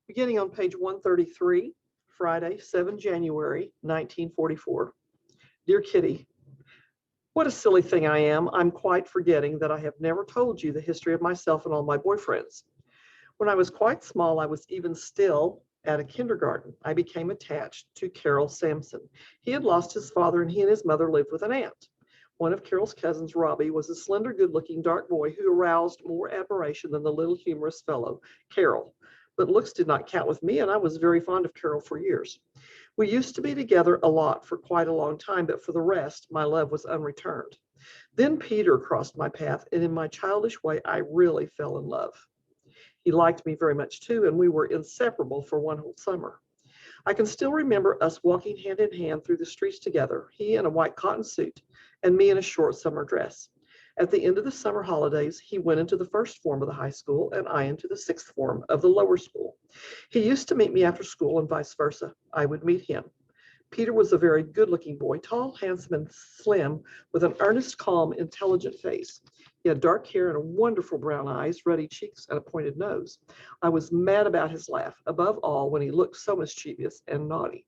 Beginning on page 133, Friday, 7 January, 1944. Dear Kitty, what a silly thing I am. I'm quite forgetting that I have never told you the history of myself and all my boyfriends. When I was quite small, I was even still at a kindergarten. I became attached to Carol Sampson. He had lost his father and he and his mother lived with an aunt. One of Carol's cousins, Robbie, was a slender, good-looking dark boy who aroused more admiration than the little humorous fellow, Carol. But looks did not count with me, and I was very fond of Carol for years. We used to be together a lot for quite a long time, but for the rest, my love was unreturned. Then Peter crossed my path, and in my childish way, I really fell in love. He liked me very much too, and we were inseparable for one whole summer. I can still remember us walking hand in hand through the streets together, he in a white cotton suit, and me in a short summer dress. At the end of the summer holidays, he went into the first form of the high school and I into the sixth form of the lower school. He used to meet me after school and vice versa. I would meet him. Peter was a very good-looking boy, tall, handsome, and slim, with an earnest, calm, intelligent face. He had dark hair and wonderful brown eyes, ruddy cheeks, and a pointed nose. I was mad about his laugh, above all when he looked so mischievous and naughty.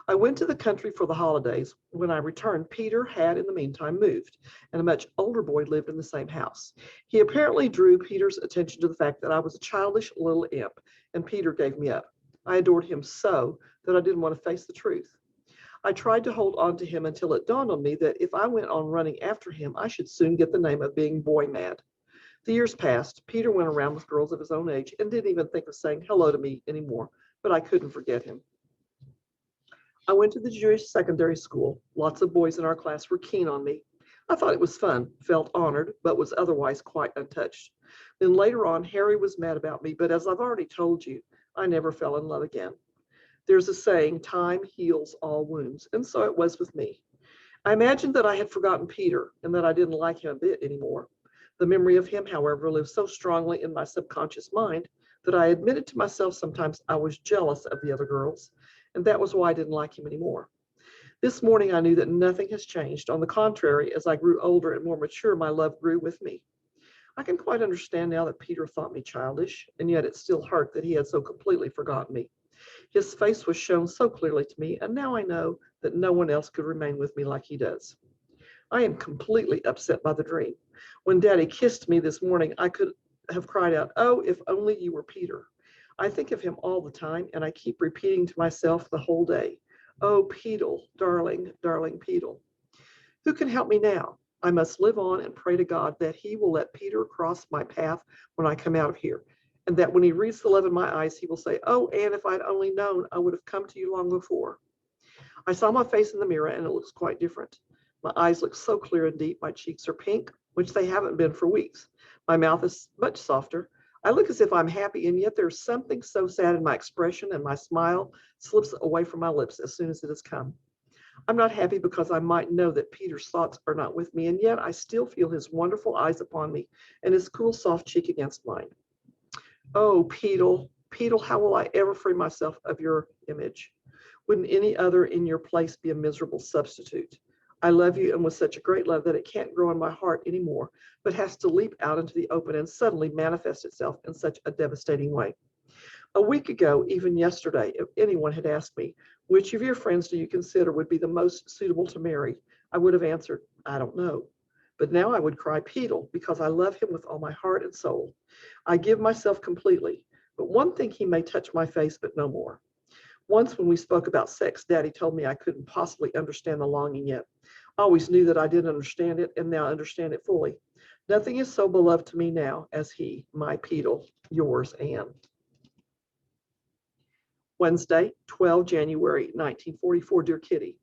I went to the country for the holidays. When I returned, Peter had in the meantime moved, and a much older boy lived in the same house. He apparently drew Peter's attention to the fact that I was a childish little imp, and Peter gave me up. I adored him so that I didn't want to face the truth. I tried to hold on to him until it dawned on me that if I went on running after him, I should soon get the name of being boy mad. The years passed. Peter went around with girls of his own age and didn't even think of saying hello to me anymore, but I couldn't forget him. I went to the Jewish secondary school. Lots of boys in our class were keen on me. I thought it was fun, felt honored, but was otherwise quite untouched. Then later on, Harry was mad about me, but as I've already told you, I never fell in love again. There's a saying, time heals all wounds, and so it was with me. I imagined that I had forgotten Peter and that I didn't like him a bit anymore. The memory of him, however, lived so strongly in my subconscious mind that I admitted to myself sometimes I was jealous of the other girls, and that was why I didn't like him anymore. This morning I knew that nothing has changed. On the contrary, as I grew older and more mature, my love grew with me. I can quite understand now that Peter thought me childish, and yet it still hurt that he had so completely forgotten me. His face was shown so clearly to me, and now I know that no one else could remain with me like he does. I am completely upset by the dream. When Daddy kissed me this morning, I could have cried out, "Oh, if only you were Peter." I think of him all the time, and I keep repeating to myself the whole day, "Oh, Peedle, darling, darling Peedle." Who can help me now? I must live on and pray to God that he will let Peter cross my path when I come out of here, and that when he reads the love in my eyes, he will say, "Oh, Anne, if I'd only known, I would have come to you long before." I saw my face in the mirror, and it looks quite different. My eyes look so clear and deep. My cheeks are pink, which they haven't been for weeks. My mouth is much softer. I look as if I'm happy, and yet there's something so sad in my expression, and my smile slips away from my lips as soon as it has come. I'm not happy because I might know that Peter's thoughts are not with me, and yet I still feel his wonderful eyes upon me and his cool, soft cheek against mine. Oh, Peedle, Peedle, how will I ever free myself of your image? Wouldn't any other in your place be a miserable substitute? I love you, and with such a great love that it can't grow in my heart anymore, but has to leap out into the open and suddenly manifest itself in such a devastating way. A week ago, even yesterday, if anyone had asked me, which of your friends do you consider would be the most suitable to marry, I would have answered, I don't know. But now I would cry Peedle because I love him with all my heart and soul. I give myself completely, but one thing he may touch my face, but no more. Once when we spoke about sex, Daddy told me I couldn't possibly understand the longing yet. I always knew that I didn't understand it and now understand it fully. Nothing is so beloved to me now as he, my Peedle, yours, Anne. Wednesday, 12 January 1944. Dear Kitty,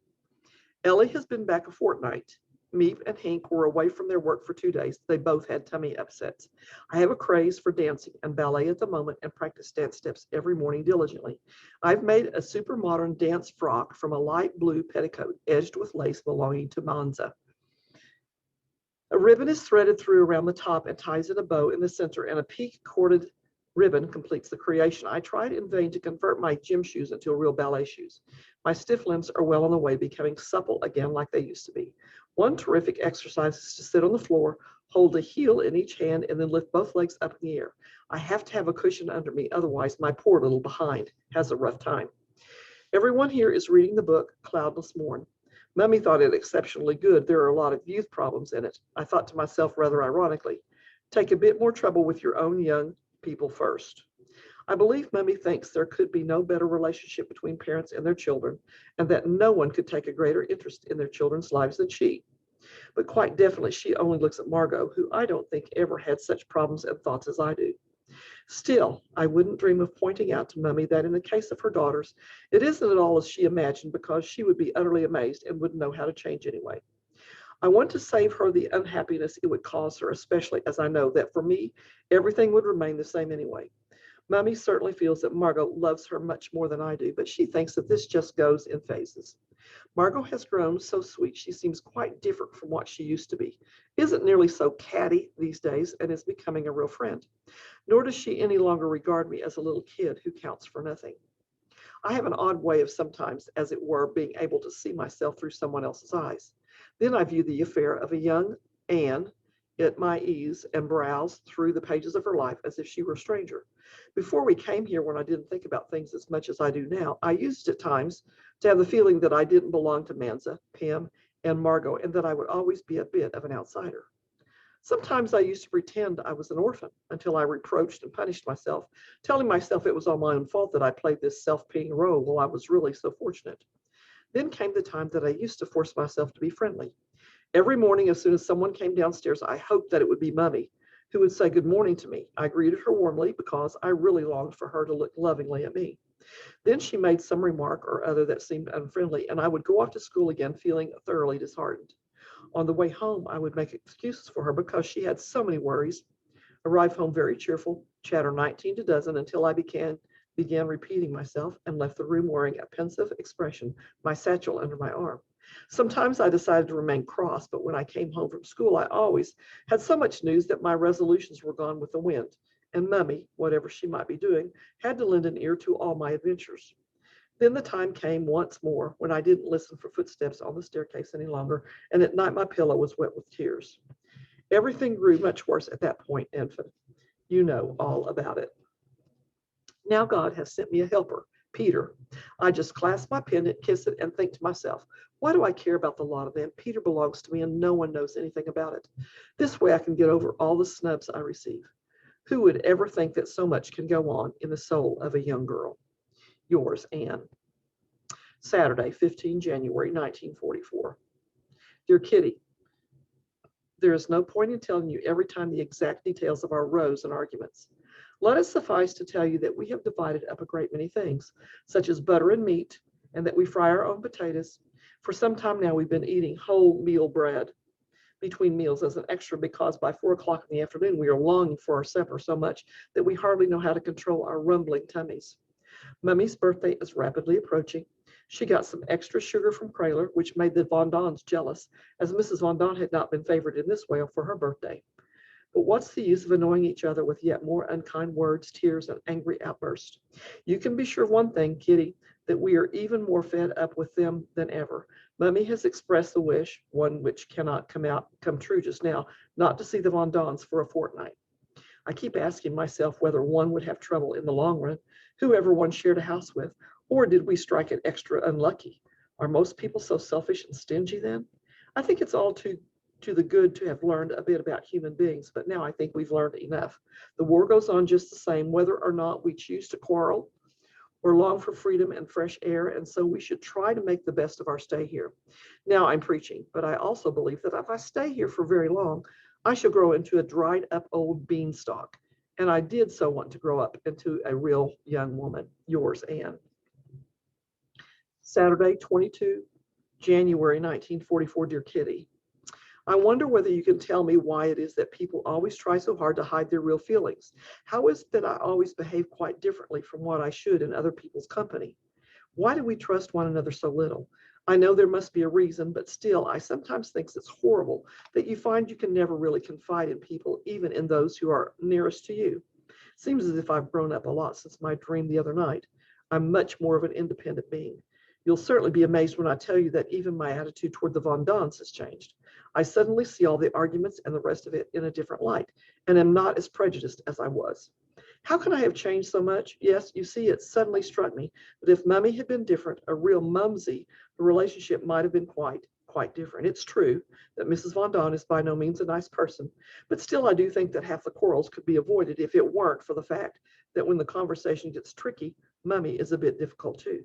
Ellie has been back a fortnight. Meep and Hank were away from their work for 2 days. They both had tummy upsets. I have a craze for dancing and ballet at the moment and practice dance steps every morning diligently. I've made a super modern dance frock from a light blue petticoat edged with lace belonging to Manza. A ribbon is threaded through around the top and ties in a bow in the center, and a peak corded ribbon completes the creation. I tried in vain to convert my gym shoes into real ballet shoes. My stiff limbs are well on the way, becoming supple again like they used to be. One terrific exercise is to sit on the floor, Hold a heel in each hand and then lift both legs up in the air. I have to have a cushion under me, otherwise my poor little behind has a rough time. Everyone here is reading the book Cloudless Morn. Mummy thought it exceptionally good. There are a lot of youth problems in it. I thought to myself rather ironically, take a bit more trouble with your own young people first. I believe Mummy thinks there could be no better relationship between parents and their children, and that no one could take a greater interest in their children's lives than she. But quite definitely, she only looks at Margot, who I don't think ever had such problems and thoughts as I do. Still, I wouldn't dream of pointing out to Mummy that in the case of her daughters, it isn't at all as she imagined, because she would be utterly amazed and wouldn't know how to change anyway. I want to save her the unhappiness it would cause her, especially as I know that for me, everything would remain the same anyway. Mummy certainly feels that Margot loves her much more than I do, but she thinks that this just goes in phases. Margot has grown so sweet. She seems quite different from what she used to be. Isn't nearly so catty these days and is becoming a real friend. Nor does she any longer regard me as a little kid who counts for nothing. I have an odd way of sometimes, as it were, being able to see myself through someone else's eyes. Then I view the affair of a young Anne at my ease and browse through the pages of her life as if she were a stranger. Before we came here, when I didn't think about things as much as I do now, I used at times to have the feeling that I didn't belong to Manza, Pym, and Margot, and that I would always be a bit of an outsider. Sometimes I used to pretend I was an orphan until I reproached and punished myself, telling myself it was all my own fault that I played this self-pitying role while I was really so fortunate. Then came the time that I used to force myself to be friendly. Every morning, as soon as someone came downstairs, I hoped that it would be Mummy, who would say good morning to me. I greeted her warmly because I really longed for her to look lovingly at me. Then she made some remark or other that seemed unfriendly, and I would go off to school again feeling thoroughly disheartened. On the way home, I would make excuses for her because she had so many worries, arrive home very cheerful, chatter 19 to dozen until I began repeating myself and left the room wearing a pensive expression, my satchel under my arm. Sometimes I decided to remain cross, but when I came home from school, I always had so much news that my resolutions were gone with the wind, and Mummy, whatever she might be doing, had to lend an ear to all my adventures. Then the time came once more when I didn't listen for footsteps on the staircase any longer, and at night my pillow was wet with tears. Everything grew much worse at that point, infant. You know all about it. Now God has sent me a helper, Peter. I just clasp my pen, kiss it, and think to myself, why do I care about the lot of them? Peter belongs to me and no one knows anything about it. This way I can get over all the snubs I receive. Who would ever think that so much can go on in the soul of a young girl? Yours, Anne. Saturday, 15 January, 1944. Dear Kitty, there is no point in telling you every time the exact details of our rows and arguments. Let it suffice to tell you that we have divided up a great many things, such as butter and meat, and that we fry our own potatoes. For some time now, we've been eating whole meal bread between meals as an extra because by 4 o'clock in the afternoon, we are longing for our supper so much that we hardly know how to control our rumbling tummies. Mummy's birthday is rapidly approaching. She got some extra sugar from Kraler, which made the Von Dons jealous, as Mrs. Von Don had not been favored in this way for her birthday. But what's the use of annoying each other with yet more unkind words, tears, and angry outbursts? You can be sure of one thing, Kitty, that we are even more fed up with them than ever. Mummy has expressed the wish, one which cannot come true just now, not to see the Von Dons for a fortnight. I keep asking myself whether one would have trouble in the long run, whoever one shared a house with, or did we strike it extra unlucky? Are most people so selfish and stingy then? I think it's all to the good to have learned a bit about human beings, but now I think we've learned enough. The war goes on just the same, whether or not we choose to quarrel or long for freedom and fresh air, and so we should try to make the best of our stay here. Now I'm preaching, but I also believe that if I stay here for very long, I shall grow into a dried up old beanstalk, and I did so want to grow up into a real young woman. Yours, Anne. Saturday, 22 January 1944, dear Kitty. I wonder whether you can tell me why it is that people always try so hard to hide their real feelings. How is it that I always behave quite differently from what I should in other people's company? Why do we trust one another so little? I know there must be a reason, but still, I sometimes think it's horrible that you find you can never really confide in people, even in those who are nearest to you. Seems as if I've grown up a lot since my dream the other night. I'm much more of an independent being. You'll certainly be amazed when I tell you that even my attitude toward the Von Dons has changed. I suddenly see all the arguments and the rest of it in a different light, and am not as prejudiced as I was. How can I have changed so much? Yes, you see, it suddenly struck me that if Mummy had been different, a real mumsy, the relationship might have been quite different. It's true that Mrs. Von Don is by no means a nice person, but still I do think that half the quarrels could be avoided if it weren't for the fact that when the conversation gets tricky, Mummy is a bit difficult too.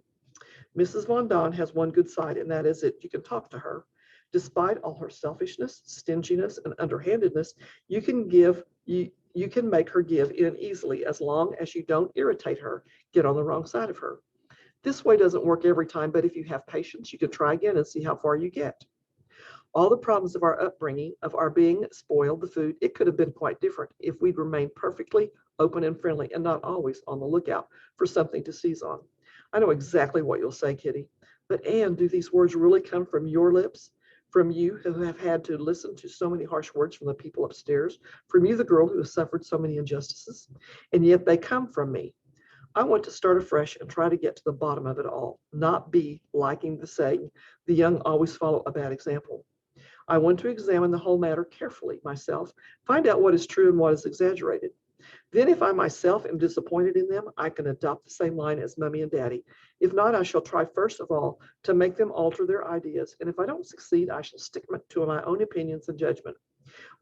Mrs. Von Don has one good side, and that is that you can talk to her. Despite all her selfishness, stinginess, and underhandedness, you can give you can make her give in easily as long as you don't irritate her, get on the wrong side of her. This way doesn't work every time, but if you have patience, you can try again and see how far you get. All the problems of our upbringing, of our being spoiled, the food, it could have been quite different if we'd remained perfectly open and friendly and not always on the lookout for something to seize on. I know exactly what you'll say, Kitty, but Anne, do these words really come from your lips? From you who have had to listen to so many harsh words from the people upstairs? From you, the girl who has suffered so many injustices? And yet they come from me. I want to start afresh and try to get to the bottom of it all, not be liking the saying, the young always follow a bad example. I want to examine the whole matter carefully myself, find out what is true and what is exaggerated. Then, if I myself am disappointed in them, I can adopt the same line as Mummy and Daddy. If not, I shall try first of all to make them alter their ideas. And if I don't succeed, I shall stick to my own opinions and judgment.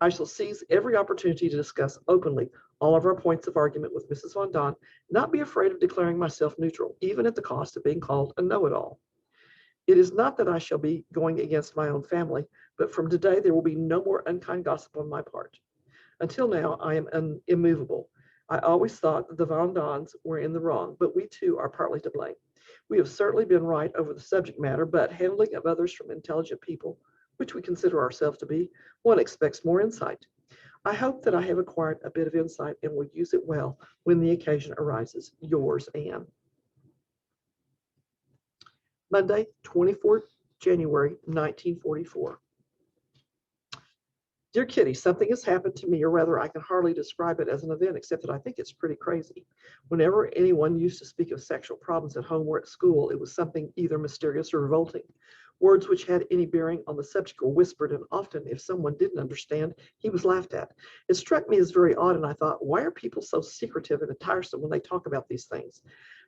I shall seize every opportunity to discuss openly all of our points of argument with Mrs. Von Don, not be afraid of declaring myself neutral, even at the cost of being called a know-it-all. It is not that I shall be going against my own family, but from today there will be no more unkind gossip on my part. Until now, I am immovable. I always thought that the Von Dons were in the wrong, but we too are partly to blame. We have certainly been right over the subject matter, but handling of others from intelligent people, which we consider ourselves to be, one expects more insight. I hope that I have acquired a bit of insight and will use it well when the occasion arises. Yours, Anne. Monday, 24th January, 1944. Dear Kitty, something has happened to me, or rather, I can hardly describe it as an event, except that I think it's pretty crazy. Whenever anyone used to speak of sexual problems at home or at school, it was something either mysterious or revolting. Words which had any bearing on the subject were whispered, and often, if someone didn't understand, he was laughed at. It struck me as very odd, and I thought, why are people so secretive and tiresome when they talk about these things?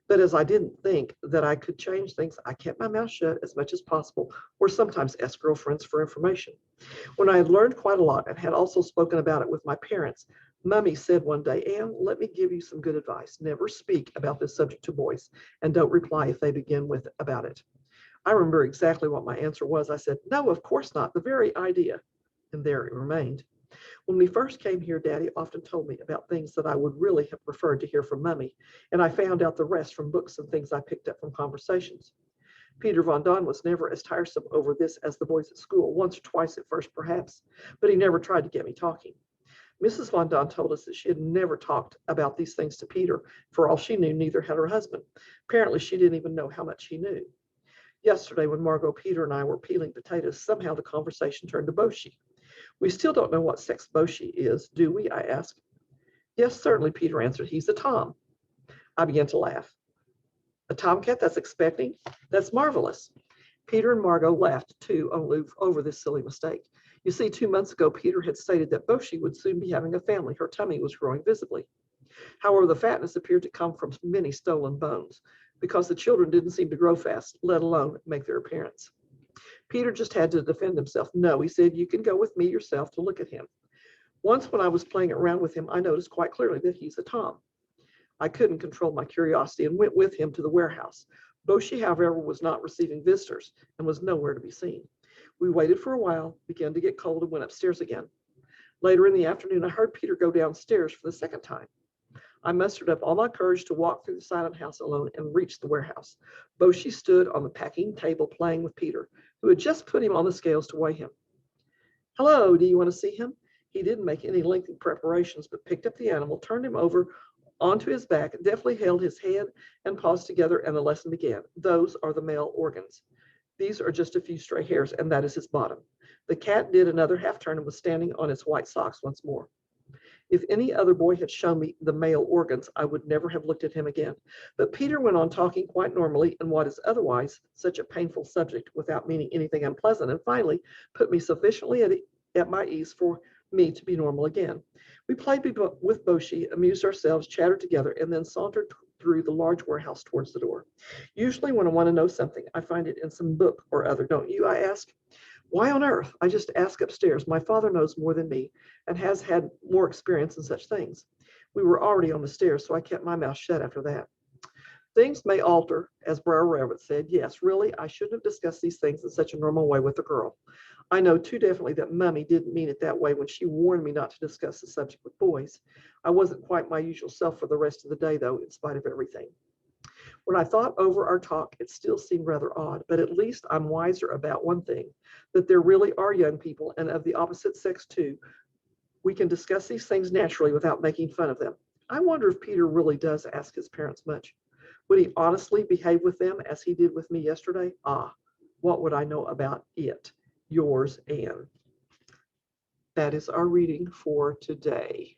But as I didn't think that I could change things, I kept my mouth shut as much as possible, or sometimes asked girlfriends for information. When I had learned quite a lot and had also spoken about it with my parents, Mummy said one day, Anne, let me give you some good advice. Never speak about this subject to boys, and don't reply if they begin with about it. I remember exactly what my answer was. I said, no, of course not, the very idea. And there it remained. When we first came here, Daddy often told me about things that I would really have preferred to hear from Mummy, and I found out the rest from books and things I picked up from conversations. Peter Von Don was never as tiresome over this as the boys at school, once or twice at first perhaps, but he never tried to get me talking. Mrs. Von Don told us that she had never talked about these things to Peter. For all she knew, neither had her husband. Apparently, she didn't even know how much he knew. Yesterday, when Margot, Peter, and I were peeling potatoes, somehow the conversation turned to Boshi. We still don't know what sex Boshi is, do we? I asked. Yes, certainly, Peter answered. He's a Tom. I began to laugh. A tomcat that's expecting? That's marvelous. Peter and Margot laughed too over this silly mistake. You see, 2 months ago, Peter had stated that Boshi would soon be having a family. Her tummy was growing visibly. However, the fatness appeared to come from many stolen bones, because the children didn't seem to grow fast, let alone make their appearance. Peter just had to defend himself. No, he said, you can go with me yourself to look at him. Once when I was playing around with him, I noticed quite clearly that he's a Tom. I couldn't control my curiosity and went with him to the warehouse. Boshi, however, was not receiving visitors and was nowhere to be seen. We waited for a while, began to get cold, and went upstairs again. Later in the afternoon, I heard Peter go downstairs for the second time. I mustered up all my courage to walk through the silent house alone and reach the warehouse. Boshi stood on the packing table playing with Peter, who had just put him on the scales to weigh him. Hello, do you want to see him? He didn't make any lengthy preparations, but picked up the animal, turned him over onto his back, deftly held his head and paws together, and the lesson began. Those are the male organs. These are just a few stray hairs, and that is his bottom. The cat did another half turn and was standing on its white socks once more. If any other boy had shown me the male organs, I would never have looked at him again. But Peter went on talking quite normally in what is otherwise such a painful subject without meaning anything unpleasant, and finally put me sufficiently at my ease for me to be normal again. We played with Boshi, amused ourselves, chattered together, and then sauntered through the large warehouse towards the door. Usually when I want to know something, I find it in some book or other, don't you? I asked. Why on earth? I just ask upstairs. My father knows more than me and has had more experience in such things. We were already on the stairs, so I kept my mouth shut after that. Things may alter, as Brer Rabbit said. Yes, really, I shouldn't have discussed these things in such a normal way with a girl. I know too definitely that Mummy didn't mean it that way when she warned me not to discuss the subject with boys. I wasn't quite my usual self for the rest of the day, though, in spite of everything. When I thought over our talk, it still seemed rather odd, but at least I'm wiser about one thing, that there really are young people, and of the opposite sex too. We can discuss these things naturally without making fun of them. I wonder if Peter really does ask his parents much. Would he honestly behave with them as he did with me yesterday? Ah, what would I know about it? Yours, Anne. That is our reading for today.